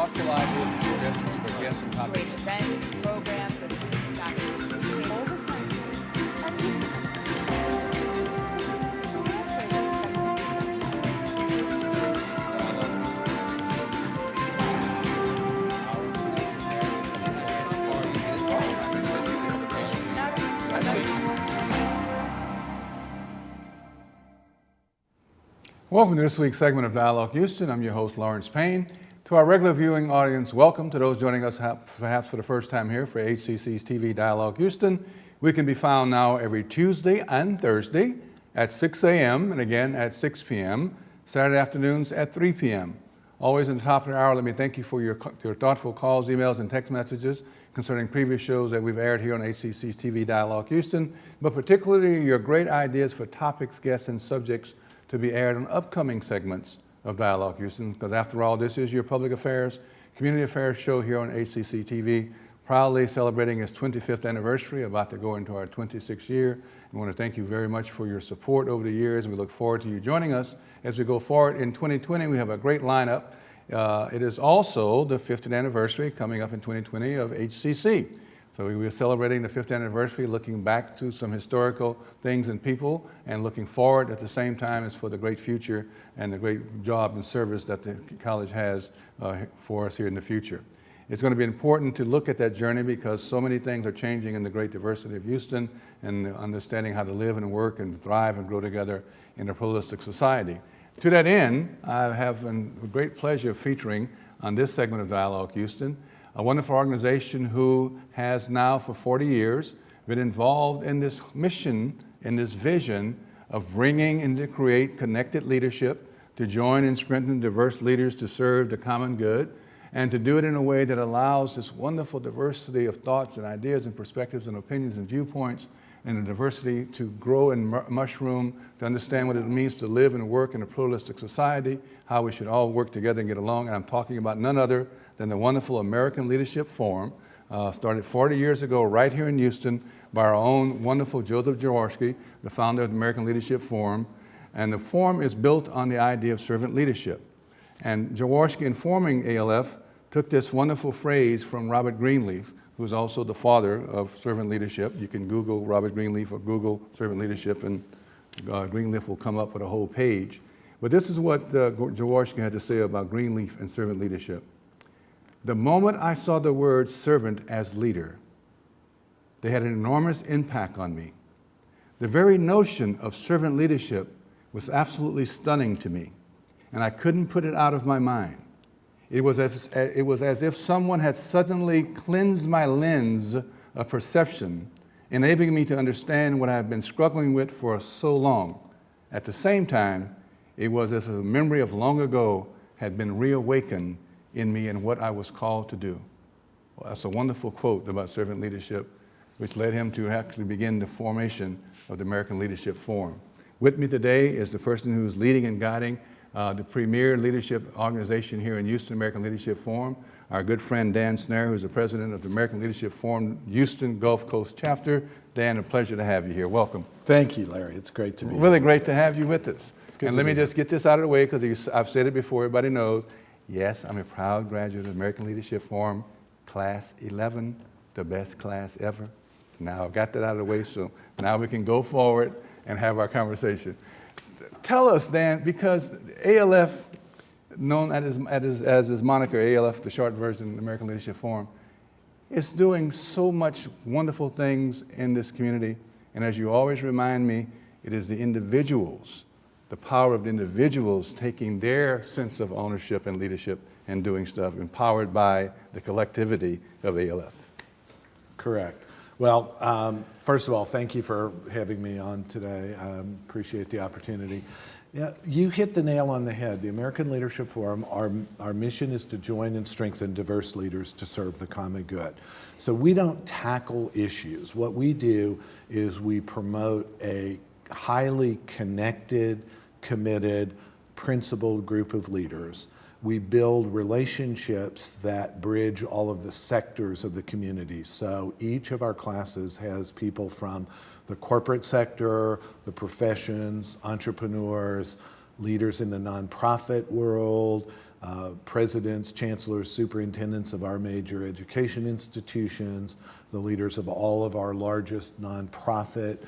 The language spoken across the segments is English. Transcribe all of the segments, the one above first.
thoughtful ideas and suggestions for guests and topics. Great events, programs, and faculty. All the countries and listening Welcome to this week's segment of Dialogue Houston. I'm your host, Lawrence Payne. To our regular viewing audience, welcome. To those joining us perhaps for the first time here for HCC's TV Dialogue Houston, we can be found now every Tuesday and Thursday at 6 a.m. and again at 6 p.m., Saturday afternoons at 3 p.m. Always in the top of the hour, let me thank you for your thoughtful calls, emails, and text messages concerning previous shows that we've aired here on HCC's TV Dialogue Houston, but particularly your great ideas for topics, guests, and subjects to be aired on upcoming segments of Dialogue Houston, because after all, this is your public affairs, community affairs show here on HCC TV, proudly celebrating its 25th anniversary, about to go into our 26th year. I want to thank you very much for your support over the years. We look forward to you joining us as we go forward. In 2020, we have a great lineup. It is also the 50th anniversary coming up in 2020 of HCC. So we are celebrating the 5th anniversary, looking back to some historical things and people, and looking forward at the same time as for the great future and the great job and service that the college has for us here in the future. It's going to be important to look at that journey because so many things are changing in the great diversity of Houston and understanding how to live and work and thrive and grow together in a pluralistic society. To that end, I have a great pleasure of featuring on this segment of Dialogue Houston a wonderful organization who has now for 40 years been involved in this mission, in this vision of bringing and to create connected leadership, to join and strengthen diverse leaders to serve the common good, and to do it in a way that allows this wonderful diversity of thoughts and ideas and perspectives and opinions and viewpoints and the diversity to grow and mushroom, to understand what it means to live and work in a pluralistic society, how we should all work together and get along. And I'm talking about none other than the wonderful American Leadership Forum, started 40 years ago right here in Houston by our own wonderful Joseph Jaworski, the founder of the American Leadership Forum. And the forum is built on the idea of servant leadership. And Jaworski, in forming ALF, took this wonderful phrase from Robert Greenleaf, who's also the father of servant leadership. You can Google Robert Greenleaf or Google servant leadership, and Greenleaf will come up with a whole page. But this is what Jaworski had to say about Greenleaf and servant leadership. The moment I saw the word servant as leader, they had an enormous impact on me. The very notion of servant leadership was absolutely stunning to me, and I couldn't put it out of my mind. It was as if someone had suddenly cleansed my lens of perception, enabling me to understand what I've been struggling with for so long. At the same time, it was as if a memory of long ago had been reawakened in me and what I was called to do. Well, that's a wonderful quote about servant leadership, which led him to actually begin the formation of the American Leadership Forum. With me today is the person who's leading and guiding the premier leadership organization here in Houston, American Leadership Forum, our good friend Dan Snare, who's the president of the American Leadership Forum Houston Gulf Coast chapter. Dan, a pleasure to have you here. Welcome. Thank you, Larry. It's great to be here. Really great to have you with us. And let me just get this out of the way because I've said it before, everybody knows. Yes, I'm a proud graduate of the American Leadership Forum, Class 11, the best class ever. Now I've got that out of the way, so now we can go forward and have our conversation. Tell us, Dan, because ALF, known as his moniker, ALF, the short version, the American Leadership Forum, is doing so much wonderful things in this community. And as you always remind me, it is the individuals, the power of the individuals taking their sense of ownership and leadership and doing stuff, empowered by the collectivity of ALF. Correct. Well, first of all, thank you for having me on today. I appreciate the opportunity. Yeah, you hit the nail on the head. The American Leadership Forum, our mission is to join and strengthen diverse leaders to serve the common good. So we don't tackle issues. What we do is we promote a highly connected, committed, principled group of leaders. We build relationships that bridge all of the sectors of the community. So each of our classes has people from the corporate sector, the professions, entrepreneurs, leaders in the nonprofit world, presidents, chancellors, superintendents of our major education institutions, the leaders of all of our largest nonprofit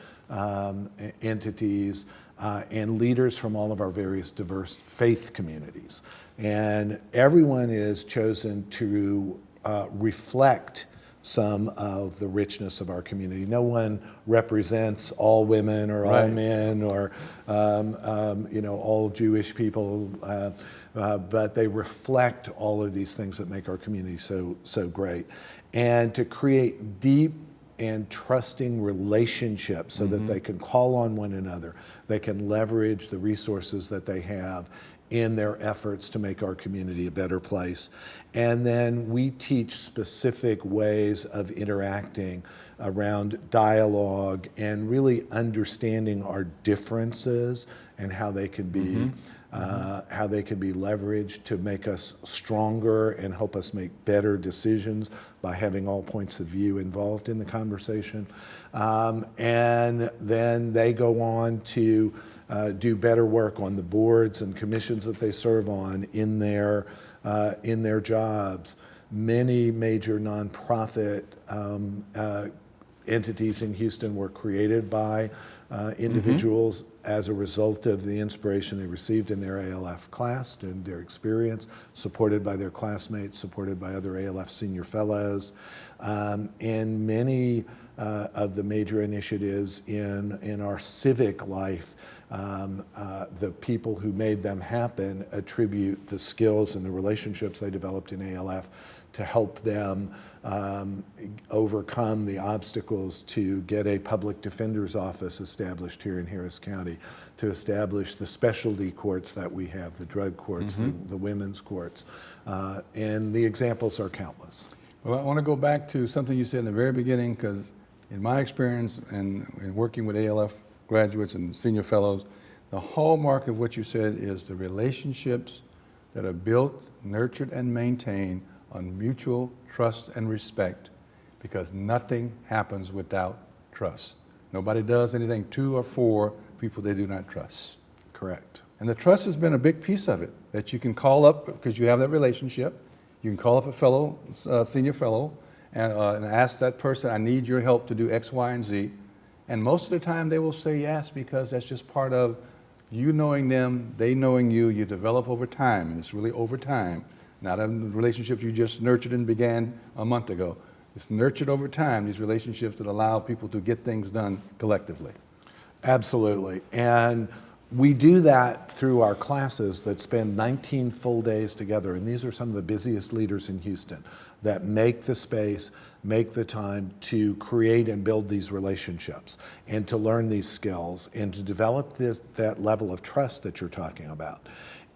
entities, and leaders from all of our various diverse faith communities. And everyone is chosen to reflect some of the richness of our community. No one represents all women or all men or all Jewish people, but they reflect all of these things that make our community so great. And to create deep and trusting relationships so that they can call on one another, they can leverage the resources that they have in their efforts to make our community a better place. And then we teach specific ways of interacting around dialogue and really understanding our differences and how they can be leveraged to make us stronger and help us make better decisions by having all points of view involved in the conversation. And then they go on to do better work on the boards and commissions that they serve on in their jobs. Many major nonprofit entities in Houston were created by individuals as a result of the inspiration they received in their ALF class and their experience, supported by their classmates, supported by other ALF senior fellows. And many of the major initiatives in our civic life, the people who made them happen attribute the skills and the relationships they developed in ALF to help them overcome the obstacles to get a public defender's office established here in Harris County, to establish the specialty courts that we have, the drug courts, the women's courts, and the examples are countless. Well, I want to go back to something you said in the very beginning, because in my experience and in working with ALF graduates and senior fellows, the hallmark of what you said is the relationships that are built, nurtured, and maintained on mutual trust and respect, because nothing happens without trust. Nobody does anything to or for people they do not trust. Correct. And the trust has been a big piece of it, that you can call up, because you have that relationship, you can call up a fellow, senior fellow, and ask that person, I need your help to do X, Y, and Z. And most of the time they will say yes, because that's just part of you knowing them, they knowing you. You develop over time, and it's really over time, not a relationship you just nurtured and began a month ago. It's nurtured over time, these relationships that allow people to get things done collectively. Absolutely. And we do that through our classes that spend 19 full days together. And these are some of the busiest leaders in Houston that make the space, make the time to create and build these relationships and to learn these skills and to develop that level of trust that you're talking about.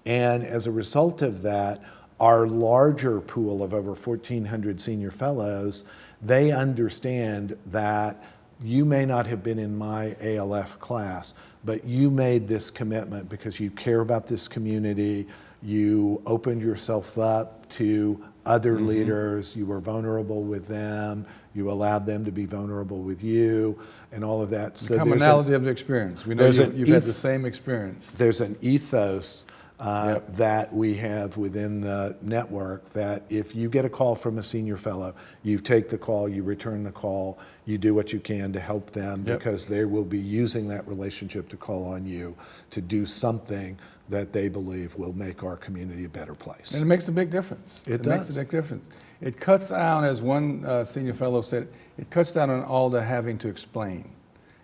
And as a result of that, our larger pool of over 1,400 senior fellows, they understand that you may not have been in my ALF class, but you made this commitment because you care about this community, you opened yourself up to other leaders, you were vulnerable with them, you allowed them to be vulnerable with you, and all of that. So the commonality of the experience. We know you've had the same experience. There's an ethos that we have within the network that if you get a call from a senior fellow, you take the call, you return the call, you do what you can to help them because they will be using that relationship to call on you to do something that they believe will make our community a better place. And it makes a big difference. It does. Makes a big difference. It cuts down, as one senior fellow said, it cuts down on all the having to explain.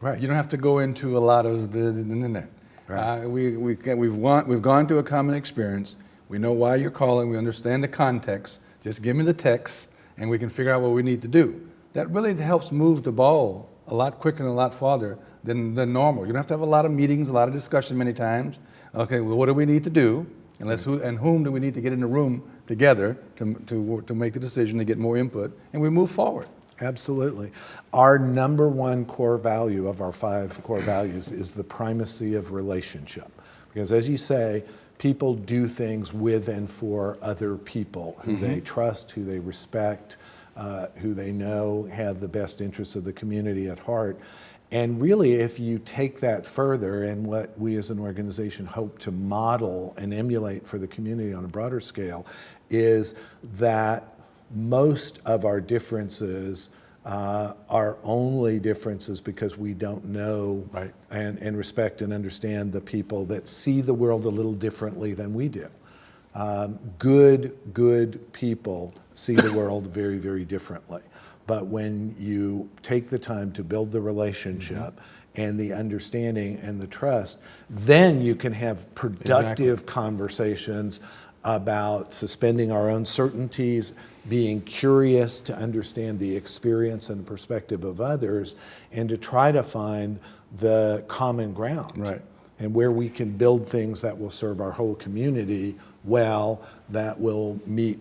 Right. You don't have to go into a lot of the internet. Right. We've gone to a common experience. We know why you're calling. We understand the context. Just give me the text, and we can figure out what we need to do. That really helps move the ball a lot quicker and a lot farther than normal. You don't have to have a lot of meetings, a lot of discussion many times. Okay, well, what do we need to do? And whom do we need to get in the room together to make the decision to get more input, and we move forward. Absolutely. Our number one core value of our 5 core values is the primacy of relationship. Because as you say, people do things with and for other people who they trust, who they respect, who they know have the best interests of the community at heart. And really, if you take that further, and what we as an organization hope to model and emulate for the community on a broader scale, is that most of our differences are only differences because we don't know Right. and respect and understand the people that see the world a little differently than we do. Good people see the world very, very differently. But when you take the time to build the relationship and the understanding and the trust, then you can have productive conversations about suspending our own certainties, being curious to understand the experience and perspective of others, and to try to find the common ground. Right. And where we can build things that will serve our whole community well, that will meet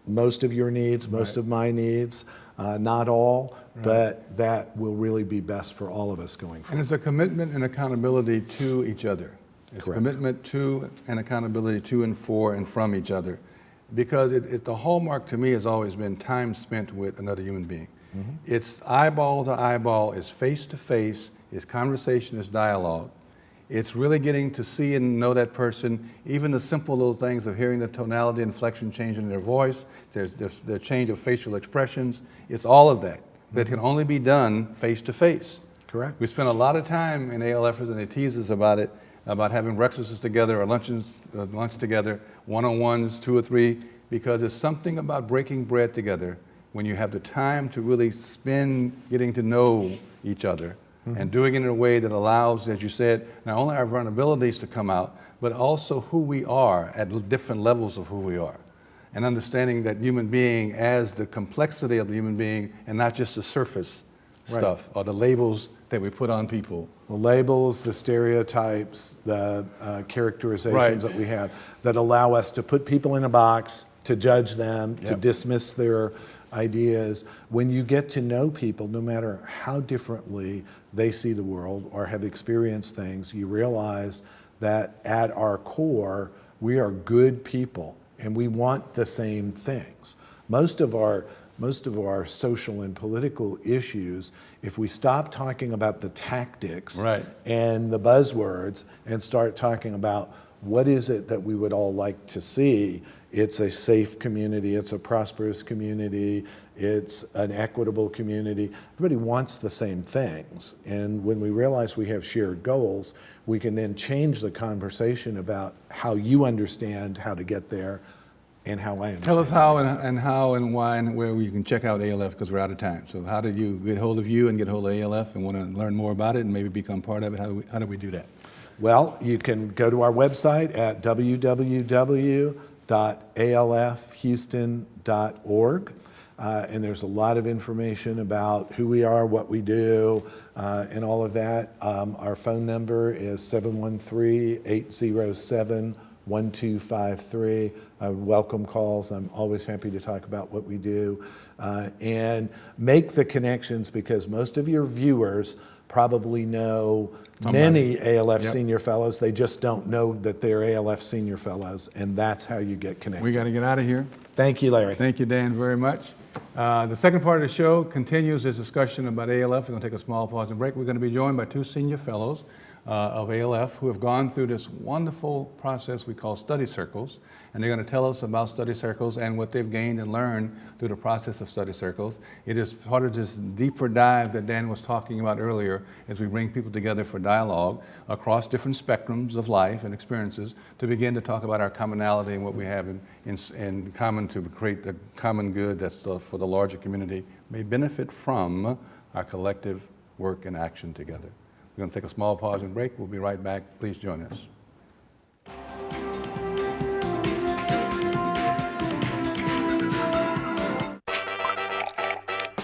most of your needs, most of my needs, not all, but that will really be best for all of us going And forward. it's a commitment and accountability to each other. It's a Correct. commitment to and accountability to and for and from each other. Because the hallmark to me has always been time spent with another human being. It's eyeball to eyeball, it's face to face, it's conversation, it's dialogue. It's really getting to see and know that person, even the simple little things of hearing the tonality, inflection change in their voice, there's the change of facial expressions. It's all of that that can only be done face to face. Correct. We spend a lot of time in ALFers, and they tease us about it, about having breakfasts together or lunch together, one-on-ones, 2 or 3, because it's something about breaking bread together when you have the time to really spend getting to know each other and doing it in a way that allows, as you said, not only our vulnerabilities to come out, but also who we are at different levels of who we are. And understanding that human being as the complexity of the human being and not just the surface stuff or the labels that we put on people. The labels, the stereotypes, the characterizations that we have that allow us to put people in a box, to judge them, to dismiss their ideas. When you get to know people, no matter how differently they see the world or have experienced things, you realize that at our core, we are good people and we want the same things. Most of our social and political issues, if we stop talking about the tactics and the buzzwords and start talking about what is it that we would all like to see, it's a safe community, it's a prosperous community, it's an equitable community. Everybody wants the same things. And when we realize we have shared goals, we can then change the conversation about how you understand how to get there and how I understand. Tell us how and why and where you can check out ALF, because we're out of time. So how did you get hold of you and get hold of ALF and want to learn more about it and maybe become part of it? How do we do that? Well, you can go to our website at www.alfhouston.org. And there's a lot of information about who we are, what we do, and all of that. Our phone number is 713-807-1253. I welcome calls. I'm always happy to talk about what we do. And make the connections, because most of your viewers probably know many ALF senior fellows. They just don't know that they're ALF senior fellows, and that's how you get connected. We got to get out of here. Thank you, Larry. Thank you, Dan, very much. The second part of the show continues this discussion about ALF. We're going to take a small pause and break. We're going to be joined by 2 senior fellows of ALF who have gone through this wonderful process we call study circles. And they're going to tell us about study circles and what they've gained and learned through the process of study circles. It is part of this deeper dive that Dan was talking about earlier as we bring people together for dialogue across different spectrums of life and experiences to begin to talk about our commonality and what we have in common to create the common good that's for the larger community may benefit from our collective work and action together. We're going to take a small pause and break. We'll be right back. Please join us.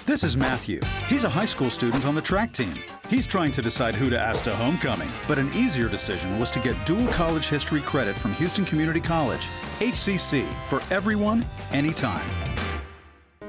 This is Matthew. He's a high school student on the track team. He's trying to decide who to ask to homecoming, but an easier decision was to get dual college history credit from Houston Community College, HCC, for everyone, anytime.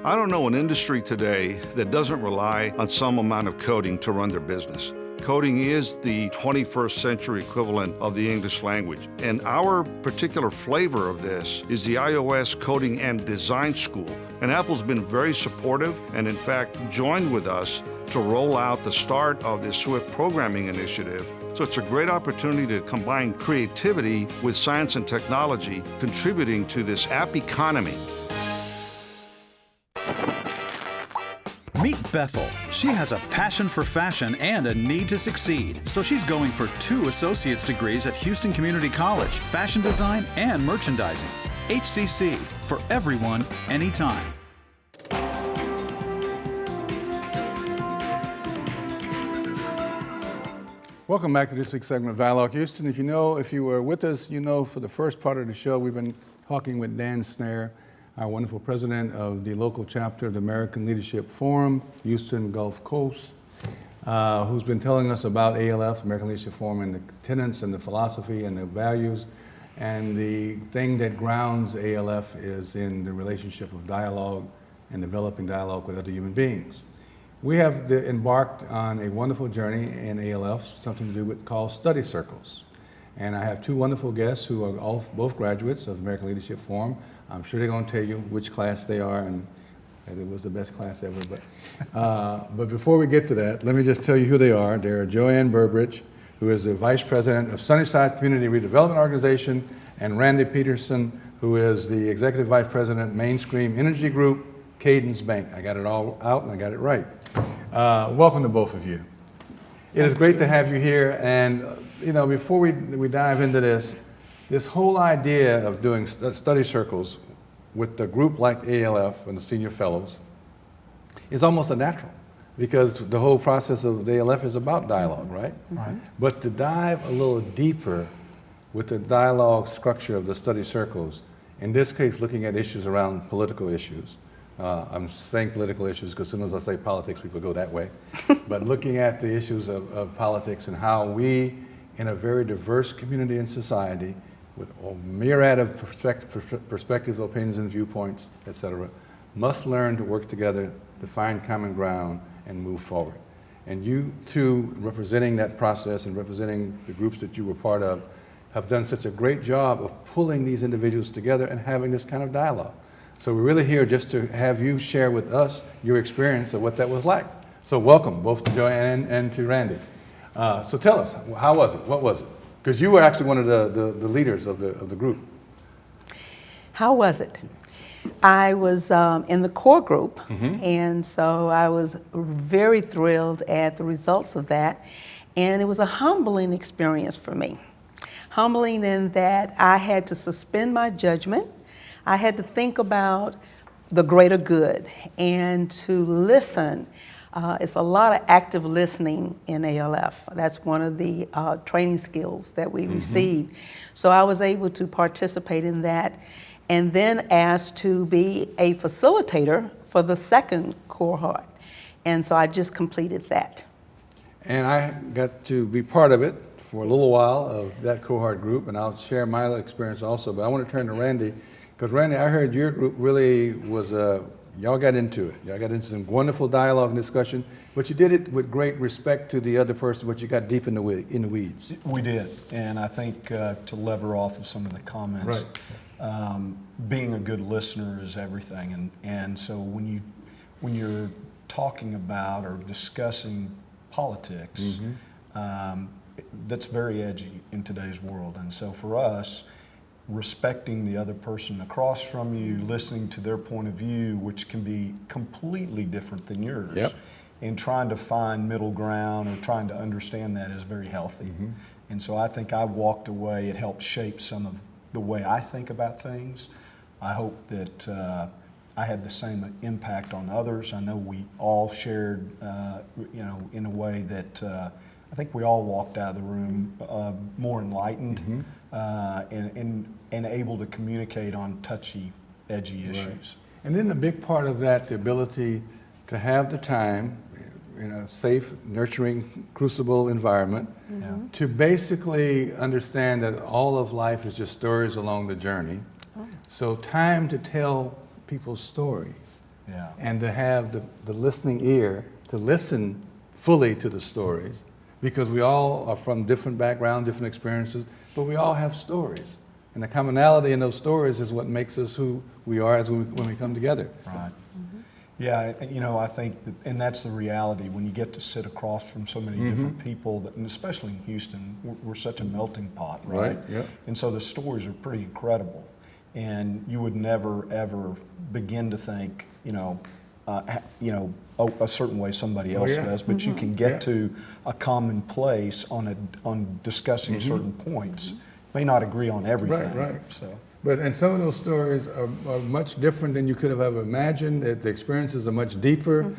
I don't know an industry today that doesn't rely on some amount of coding to run their business. Coding is the 21st century equivalent of the English language. And our particular flavor of this is the iOS Coding and Design School. And Apple's been very supportive and in fact joined with us to roll out the start of this Swift programming initiative. So it's a great opportunity to combine creativity with science and technology, contributing to this app economy. Meet Bethel. She has a passion for fashion and a need to succeed. So she's going for 2 associate's degrees at Houston Community College, fashion design and merchandising. HCC, for everyone, anytime. Welcome back to this week's segment of Dialogue Houston. If you were with us, for the first part of the show, we've been talking with Dan Snare, our wonderful president of the local chapter of the American Leadership Forum, Houston Gulf Coast, who's been telling us about ALF, American Leadership Forum, and the tenets and the philosophy and the values. And the thing that grounds ALF is in the relationship of dialogue and developing dialogue with other human beings. We have embarked on a wonderful journey in ALF, something to do with called study circles. And I have 2 wonderful guests who are both graduates of the American Leadership Forum. I'm sure they're going to tell you which class they are and that it was the best class ever. But before we get to that, let me just tell you who they are. They're Joanne Burbridge, who is the Vice President of Sunnyside Community Redevelopment Organization, and Randy Petersen, who is the Executive Vice President, Midstream Energy Group, Cadence Bank. I got it all out and I got it right. Welcome to both of you. It is great to have you here. And before we dive into this whole idea of doing study circles with a group like ALF and the senior fellows is almost a natural, because the whole process of the ALF is about dialogue, right? Right. But to dive a little deeper with the dialogue structure of the study circles, in this case looking at issues around political issues. I'm saying political issues because as soon as I say politics, people go that way. But looking at the issues of politics and how we, in a very diverse community and society, with a myriad of perspectives, opinions, and viewpoints, et cetera, must learn to work together to find common ground and move forward. And you two, representing that process and representing the groups that you were part of, have done such a great job of pulling these individuals together and having this kind of dialogue. So we're really here just to have you share with us your experience of what that was like. So welcome, both to Joanne and to Randy. So tell us, how was it? What was it? Because you were actually one of the leaders of the group. How was it? I was in the core group, and so I was very thrilled at the results of that. And it was a humbling experience for me. Humbling in that I had to suspend my judgment. I had to think about the greater good and to listen. It's a lot of active listening in ALF. That's one of the training skills that we received. So I was able to participate in that, and then asked to be a facilitator for the second cohort. And so I just completed that. And I got to be part of it for a little while of that cohort group, and I'll share my experience also. But I want to turn to Randy, because Randy, I heard your group really was, y'all got into it. Y'all got into some wonderful dialogue and discussion, but you did it with great respect to the other person, but you got deep in the weeds. We did, and I think to lever off of some of the comments, being a good listener is everything, and so when you're talking about or discussing politics, that's very edgy in today's world, and so for us, respecting the other person across from you, listening to their point of view, which can be completely different than yours, and trying to find middle ground or trying to understand that is very healthy. And so I think I walked away, it helped shape some of the way I think about things. I hope that I had the same impact on others. I know we all shared, in a way that I think we all walked out of the room more enlightened and able to communicate on touchy, edgy issues. Right. And then the big part of that, the ability to have the time in a safe, nurturing, crucible environment to basically understand that all of life is just stories along the journey. So time to tell people's stories and to have the listening ear to listen fully to the stories, because we all are from different backgrounds, different experiences, but we all have stories. And the commonality in those stories is what makes us who we are when we come together. Right. Yeah, you know, I think that, and that's the reality when you get to sit across from so many different people, that, and especially in Houston, we're such a melting pot, right? Right, yep. And so the stories are pretty incredible, and you would never ever begin to think, a certain way somebody else yeah. does, but you can get Yeah. to a common place on discussing certain points. May not agree on everything. Right. So. And some of those stories are much different than you could have ever imagined. The experiences are much deeper.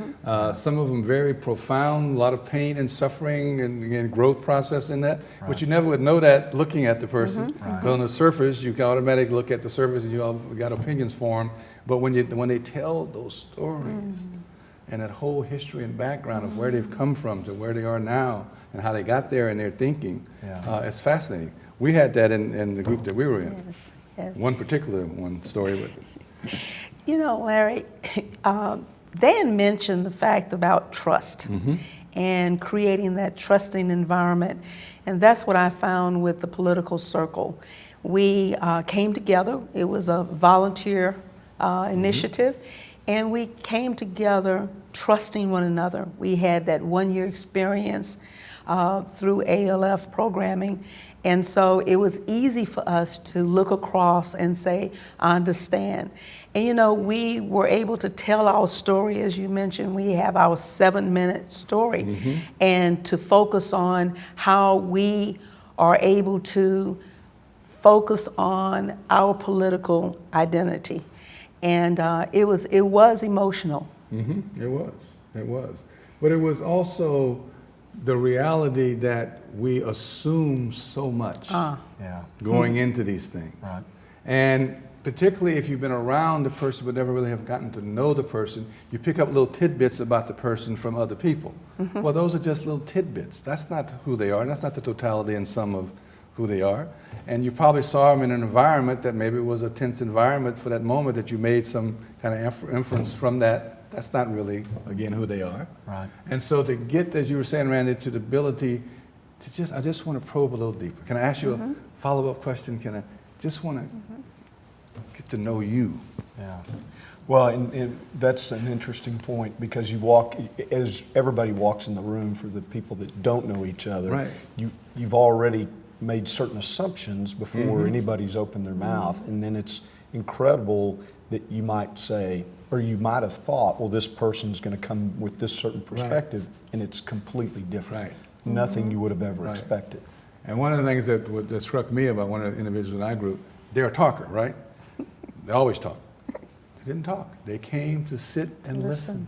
Some of them very profound, a lot of pain and suffering and growth process in that. But you never would know that looking at the person. But on the surface, you can automatically look at the surface and you all got opinions for them. But when they tell those stories and that whole history and background of where they've come from to where they are now and how they got there and their thinking, it's fascinating. We had that in the group that we were in. Yes. One particular story with it. You know, Larry, Dan mentioned the fact about trust and creating that trusting environment. And that's what I found with the political circle. We came together. It was a volunteer initiative. And we came together trusting one another. We had that one-year experience through ALF programming. And so it was easy for us to look across and say, I understand. And you know, we were able to tell our story, as you mentioned, we have our 7-minute story, and to focus on how we are able to focus on our political identity. And it was emotional. It was. But it was also the reality that we assume so much going into these things. Right. And particularly if you've been around the person but never really have gotten to know the person, you pick up little tidbits about the person from other people. Well, those are just little tidbits. That's not who they are. That's not the totality and sum of who they are. And you probably saw them in an environment that maybe was a tense environment for that moment that you made some kind of inference from that. That's not really, again, who they are. Right. And so to get, as you were saying, Randy, to the ability to I just want to probe a little deeper. Can I ask you a follow-up question? Can I just want to get to know you? Yeah. Well, and that's an interesting point, because you walk, as everybody walks in the room, for the people that don't know each other, Right. you've already made certain assumptions before anybody's opened their mouth, and then it's incredible that you might say, or you might have thought, well, this person's going to come with this certain perspective, and it's completely different. Right. Nothing you would have ever Right. expected. And one of the things that struck me about one of the individuals in our group, they're a talker, right? They always talk. They didn't talk. They came to sit and listen.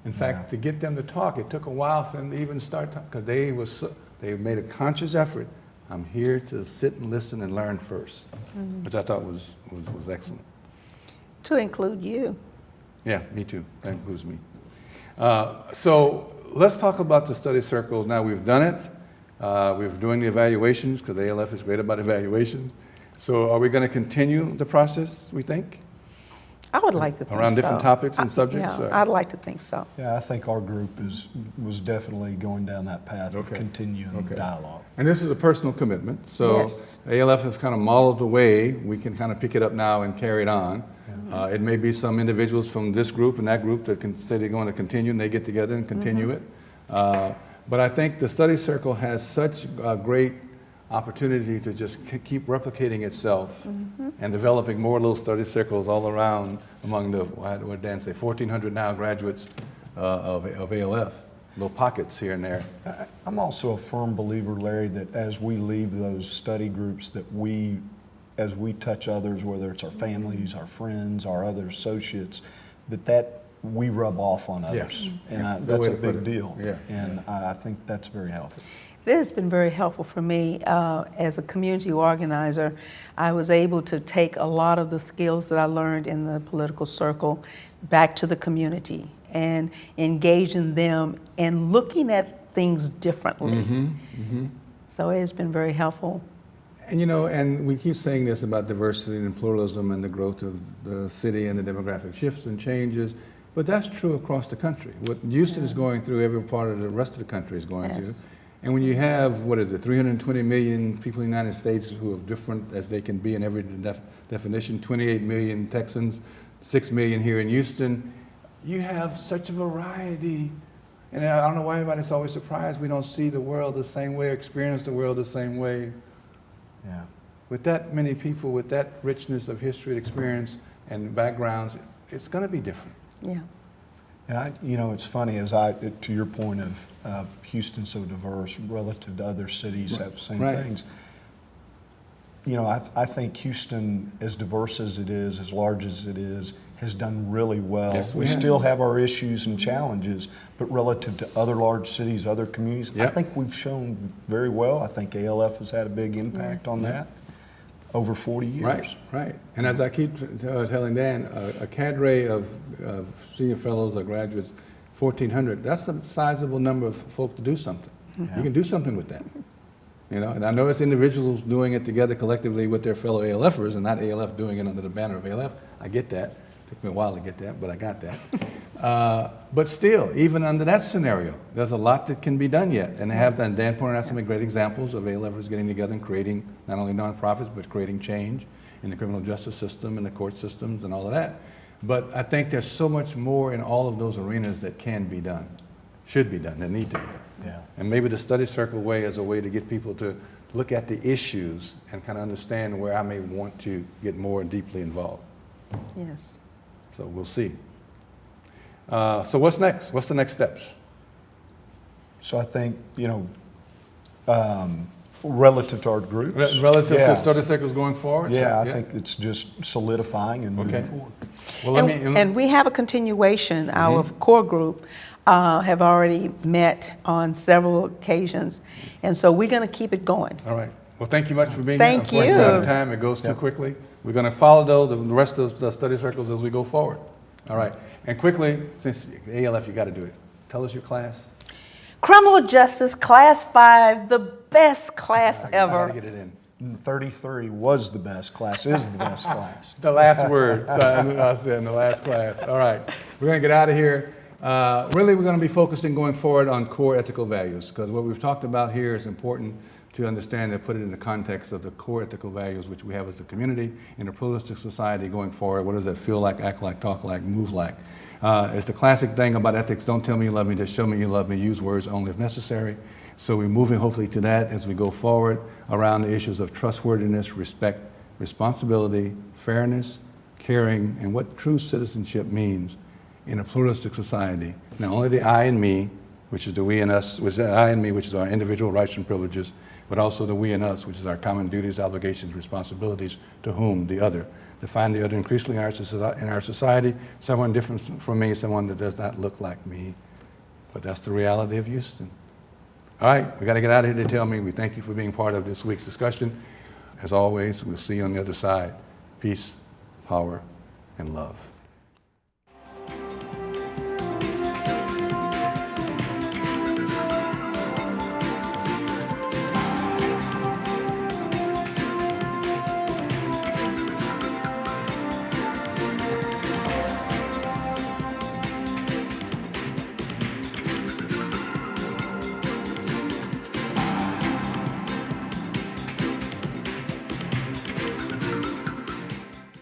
In fact, to get them to talk, it took a while for them to even start talking, because they made a conscious effort. I'm here to sit and listen and learn first, which I thought was excellent. To include you. Yeah, me too. That includes me. So let's talk about the study circles. Now we've done it. We're doing the evaluations, because ALF is great about evaluations. So are we going to continue the process, we think? I would like to think so. Around different topics and subjects? Yeah, I'd like to think so. Yeah, I think our group was definitely going down that path of Okay. continuing Okay. dialogue. And this is a personal commitment, so Yes. ALF has kind of modeled the way. We can kind of pick it up now and carry it on. It may be some individuals from this group and that group that can say they're going to continue, and they get together and continue it. But I think the study circle has such a great opportunity to just keep replicating itself and developing more little study circles all around among the, what did Dan say, 1,400 now graduates of ALF, little pockets here and there. I'm also a firm believer, Larry, that as we leave those study groups, that as we touch others, whether it's our families, our friends, our other associates, that we rub off on others. Yes. And Yeah, good that's way a to put big it. deal. Yeah. And I think that's very healthy. This has been very helpful for me as a community organizer. I was able to take a lot of the skills that I learned in the political circle back to the community and engaging them and looking at things differently. So it has been very helpful. And you know, and we keep saying this about diversity and pluralism and the growth of the city and the demographic shifts and changes, but that's true across the country. What Houston is going through, every part of the rest of the country is going through. And when you have, 320 million people in the United States who are different as they can be in every definition, 28 million Texans, 6 million here in Houston, you have such a variety. And I don't know why everybody's always surprised we don't see the world the same way, experience the world the same way. Yeah. With that many people, with that richness of history, experience, and backgrounds, it's going to be different. Yeah. And it's funny, to your point of Houston so diverse relative to other cities have the same Right. things. I think Houston, as diverse as it is, as large as it is, has done really well. Yes, we we have. still have our issues and challenges, but relative to other large cities, other communities, I Yep. think we've shown very well. I think ALF has had a big impact Yes. on that over 40 years. Right, right. And as I keep telling Dan, a cadre of senior fellows or graduates, 1,400, that's a sizable number of folk to do something. Yeah. You can do something with that. And I know it's individuals doing it together collectively with their fellow ALFers and not ALF doing it under the banner of ALF. I get that. Took me a while to get that, but I got that. But still, even under that scenario, there's a lot that can be done yet. And they have done. Dan pointed out some great examples of ALFers getting together and creating not only nonprofits, but creating change in the criminal justice system and the court systems and all of that. But I think there's so much more in all of those arenas that can be done, should be done, that need to be done. Yeah. And maybe the study circle way is a way to get people to look at the issues and kind of understand where I may want to get more deeply involved. Yes. So we'll see. So what's next? What's the next steps? So I think, relative to our groups. Relative yeah. to study circles going forward? Yeah, So, I think it's just solidifying and moving Okay. forward. Well, let And, me, and we have a continuation. Our core group have already met on several occasions, and so we're going to keep it going. all right. Well, thank you much for being Thank here. Unfortunately, we're out of you. time. It goes too Yeah. quickly. We're going to follow, though, the rest of the study circles as we go forward. All right. And quickly, since ALF, you got to do it. Tell us your class. Criminal Justice Class 5, the best class I got to ever. get it in. 33 was the best class, is the best class. The last word, so I said in the last class. All right, we're going to get out of here. Really, we're going to be focusing going forward on core ethical values, because what we've talked about here is important to understand and put it in the context of the core ethical values which we have as a community in a pluralistic society going forward. What does that feel like, act like, talk like, move like? It's the classic thing about ethics: don't tell me you love me, just show me you love me. Use words only if necessary. So we're moving hopefully to that as we go forward around the issues of trustworthiness, respect, responsibility, fairness, caring, and what true citizenship means in a pluralistic society. Not only the I and me, which is the we and us, which is the I and me, which is our individual rights and privileges, but also the we and us, which is our common duties, obligations, responsibilities to whom? The other. To find the other increasingly in our society, someone different from me, someone that does not look like me. But that's the reality of Houston. All right, we got to get out of here to tell me. We thank you for being part of this week's discussion. As always, we'll see you on the other side. Peace, power, and love.